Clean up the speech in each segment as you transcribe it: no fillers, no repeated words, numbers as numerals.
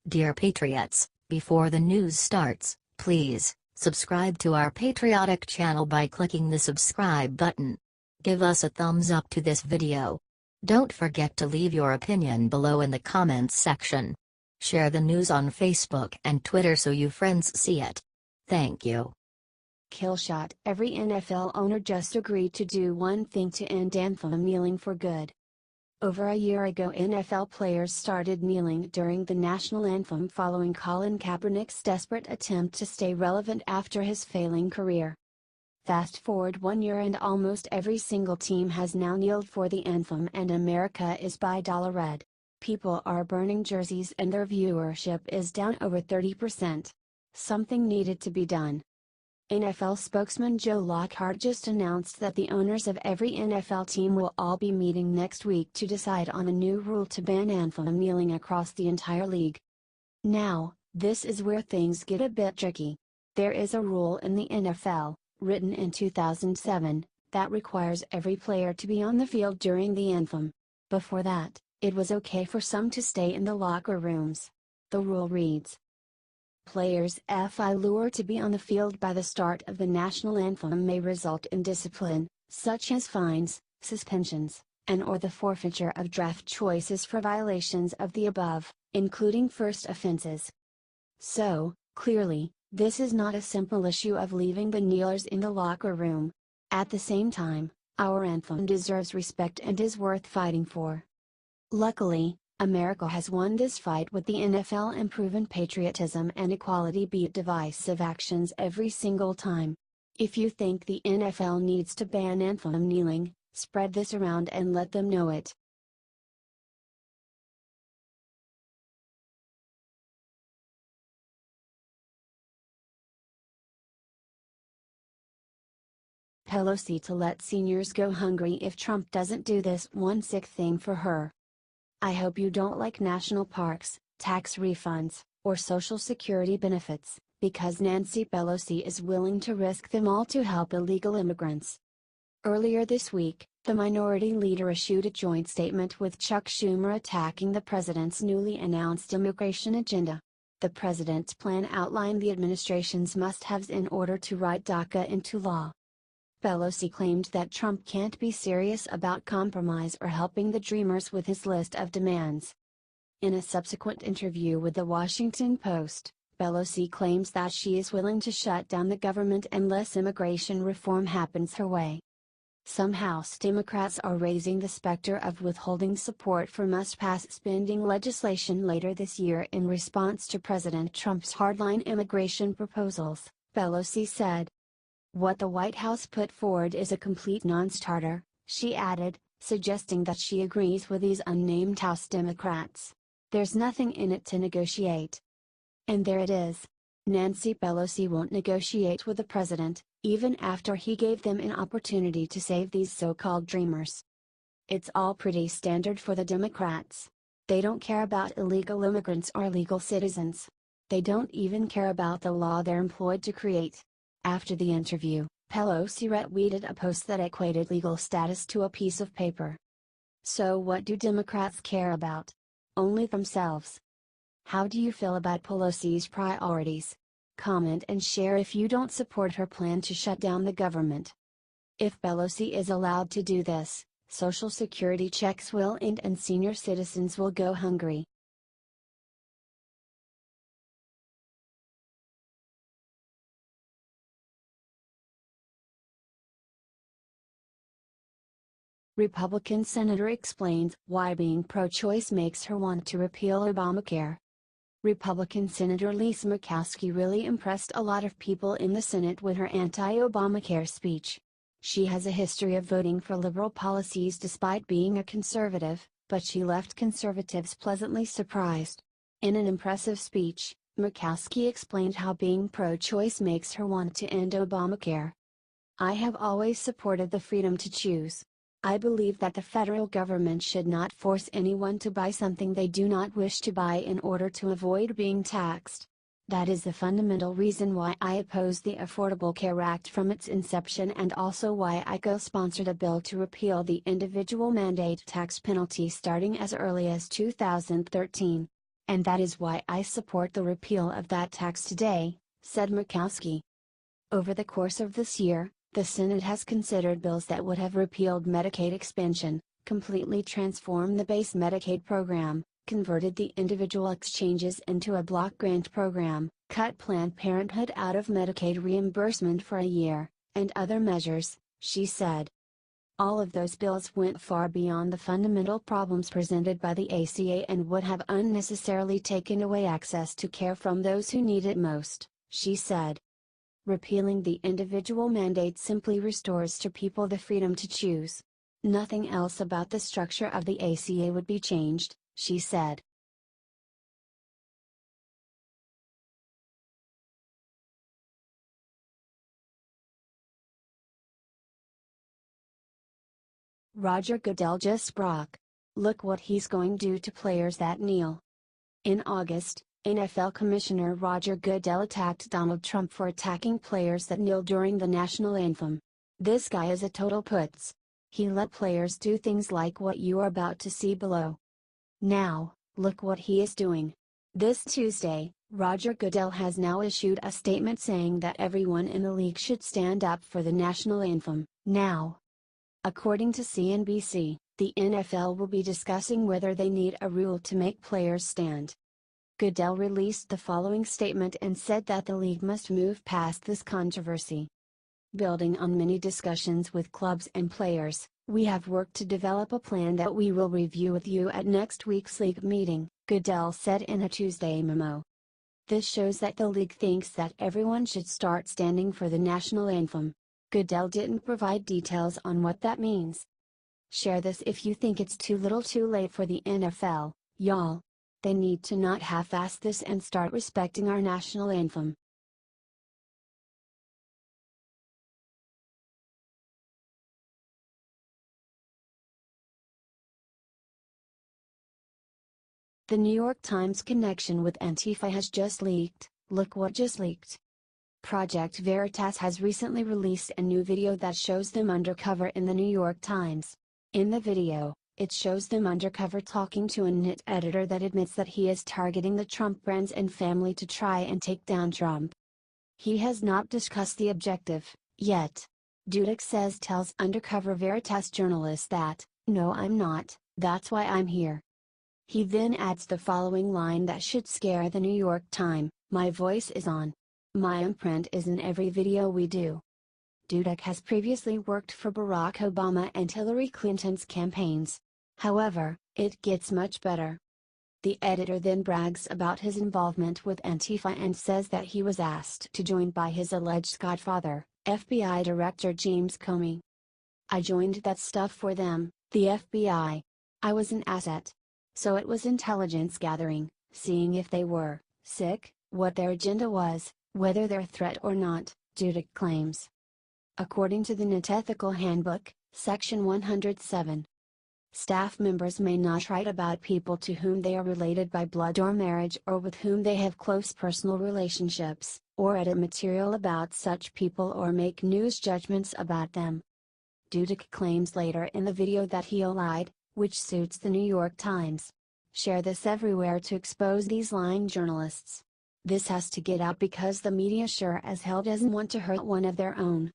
Dear Patriots, before the news starts, please subscribe to our patriotic channel by clicking the subscribe button. Give us a thumbs up to this video. Don't forget to leave your opinion below in the comments section. Share the news on Facebook and Twitter so you friends see it. Thank you. KILLSHOT. Every NFL owner just agreed to do one thing to end anthem kneeling for good. Over a year ago, NFL players started kneeling during the national anthem following Collin Kaepernick's desperate attempt to stay relevant after his failing career. Fast forward 1 year and almost every single team has now kneeled for the anthem, and America is by $red. People are burning jerseys and their viewership is down over 30%. Something needed to be done. NFL spokesman Joe Lockhart just announced that the owners of every NFL team will all be meeting next week to decide on a new rule to ban anthem kneeling across the entire league. Now, this is where things get a bit tricky. There is a rule in the NFL, written in 2007, that requires every player to be on the field during the anthem. Before that, it was okay for some to stay in the locker rooms. The rule reads: players failure to be on the field by the start of the national anthem may result in discipline, such as fines, suspensions, and/or the forfeiture of draft choices for violations of the above, including first offenses. So, clearly, this is not a simple issue of leaving the kneelers in the locker room. At the same time, our anthem deserves respect and is worth fighting for. Luckily, America has won this fight with the NFL, and proven patriotism and equality beat divisive actions every single time. If you think the NFL needs to ban anthem kneeling, spread this around and let them know it. Pelosi to let seniors go hungry if Trump doesn't do this one sick thing for her. I hope you don't like national parks, tax refunds, or Social Security benefits, because Nancy Pelosi is willing to risk them all to help illegal immigrants. Earlier this week, the minority leader issued a joint statement with Chuck Schumer attacking the president's newly announced immigration agenda. The president's plan outlined the administration's must-haves in order to write DACA into law. Pelosi claimed that Trump can't be serious about compromise or helping the Dreamers with his list of demands. In a subsequent interview with the Washington Post, Pelosi claims that she is willing to shut down the government unless immigration reform happens her way. Some House Democrats are raising the specter of withholding support for must-pass spending legislation later this year in response to President Trump's hardline immigration proposals, Pelosi said. What the White House put forward is a complete non-starter, she added, suggesting that she agrees with these unnamed House Democrats. There's nothing in it to negotiate. And there it is. Nancy Pelosi won't negotiate with the president, even after he gave them an opportunity to save these so-called Dreamers. It's all pretty standard for the Democrats. They don't care about illegal immigrants or legal citizens. They don't even care about the law they're employed to create. After the interview, Pelosi retweeted a post that equated legal status to a piece of paper. So what do Democrats care about? Only themselves. How do you feel about Pelosi's priorities? Comment and share if you don't support her plan to shut down the government. If Pelosi is allowed to do this, Social Security checks will end and senior citizens will go hungry. Republican Senator explains why being pro-choice makes her want to repeal Obamacare. Republican Senator Lisa Murkowski really impressed a lot of people in the Senate with her anti-Obamacare speech. She has a history of voting for liberal policies despite being a conservative, but she left conservatives pleasantly surprised. In an impressive speech, Murkowski explained how being pro-choice makes her want to end Obamacare. I have always supported the freedom to choose. I believe that the federal government should not force anyone to buy something they do not wish to buy in order to avoid being taxed. That is the fundamental reason why I opposed the Affordable Care Act from its inception, and also why I co-sponsored a bill to repeal the individual mandate tax penalty starting as early as 2013. And that is why I support the repeal of that tax today, said Murkowski. Over the course of this year, the Senate has considered bills that would have repealed Medicaid expansion, completely transformed the base Medicaid program, converted the individual exchanges into a block grant program, cut Planned Parenthood out of Medicaid reimbursement for a year, and other measures, she said. All of those bills went far beyond the fundamental problems presented by the ACA and would have unnecessarily taken away access to care from those who need it most, she said. Repealing the individual mandate simply restores to people the freedom to choose. Nothing else about the structure of the ACA would be changed, she said. Roger Goodell just broke. Look what he's going to do to players that kneel. In August, NFL Commissioner Roger Goodell attacked Donald Trump for attacking players that kneel during the national anthem. This guy is a total putz. He let players do things like what you are about to see below. Now, look what he is doing. This Tuesday, Roger Goodell has now issued a statement saying that everyone in the league should stand up for the national anthem, now. According to CNBC, the NFL will be discussing whether they need a rule to make players stand. Goodell released the following statement and said that the league must move past this controversy. Building on many discussions with clubs and players, we have worked to develop a plan that we will review with you at next week's league meeting, Goodell said in a Tuesday memo. This shows that the league thinks that everyone should start standing for the national anthem. Goodell didn't provide details on what that means. Share this if you think it's too little too late for the NFL, y'all. They need to not half-ass this and start respecting our national anthem. The New York Times connection with Antifa has just leaked. Look what just leaked. Project Veritas has recently released a new video that shows them undercover in the New York Times. In the video, it shows them undercover talking to a NIT editor that admits that he is targeting the Trump brands and family to try and take down Trump. He has not discussed the objective, yet. Dudek says tells undercover Veritas journalists that, "No, I'm not, that's why I'm here." He then adds the following line that should scare the New York Times, "My voice is on. My imprint is in every video we do." Dudek has previously worked for Barack Obama and Hillary Clinton's campaigns. However, it gets much better. The editor then brags about his involvement with Antifa and says that he was asked to join by his alleged godfather, FBI Director James Comey. "I joined that stuff for them, the FBI. I was an asset. So it was intelligence gathering, seeing if they were sick, what their agenda was, whether they're a threat or not," Dudek claims. According to the NIT Ethical Handbook, Section 107, staff members may not write about people to whom they are related by blood or marriage or with whom they have close personal relationships, or edit material about such people or make news judgments about them. Dudek claims later in the video that he lied, which suits the New York Times. Share this everywhere to expose these lying journalists. This has to get out because the media sure as hell doesn't want to hurt one of their own.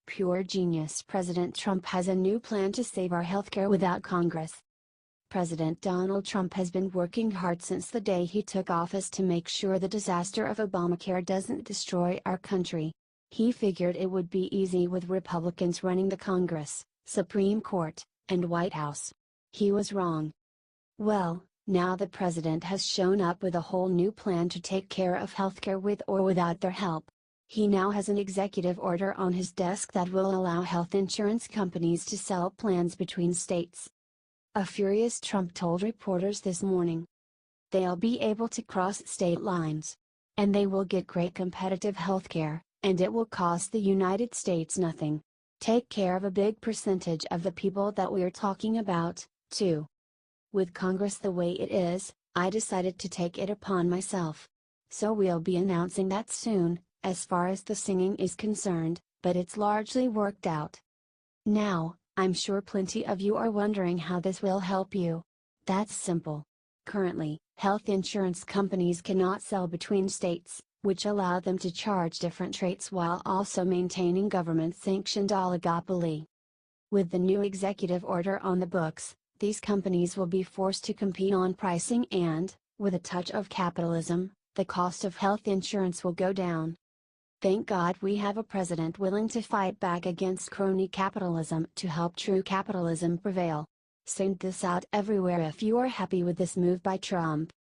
Pure genius. President Trump has a new plan to save our healthcare without Congress. President Donald Trump has been working hard since the day he took office to make sure the disaster of Obamacare doesn't destroy our country. He figured it would be easy with Republicans running the Congress, Supreme Court, and White House. He was wrong. Well, now the president has shown up with a whole new plan to take care of healthcare with or without their help. He now has an executive order on his desk that will allow health insurance companies to sell plans between states. A furious Trump told reporters this morning. They'll be able to cross state lines. And they will get great competitive healthcare, and it will cost the United States nothing. Take care of a big percentage of the people that we're talking about, too. With Congress the way it is, I decided to take it upon myself. So we'll be announcing that soon, as far as the singing is concerned, but it's largely worked out. Now, I'm sure plenty of you are wondering how this will help you. That's simple. Currently, health insurance companies cannot sell between states, which allow them to charge different rates while also maintaining government-sanctioned oligopoly. With the new executive order on the books, these companies will be forced to compete on pricing and, with a touch of capitalism, the cost of health insurance will go down. Thank God we have a president willing to fight back against crony capitalism to help true capitalism prevail. Send this out everywhere if you are happy with this move by Trump.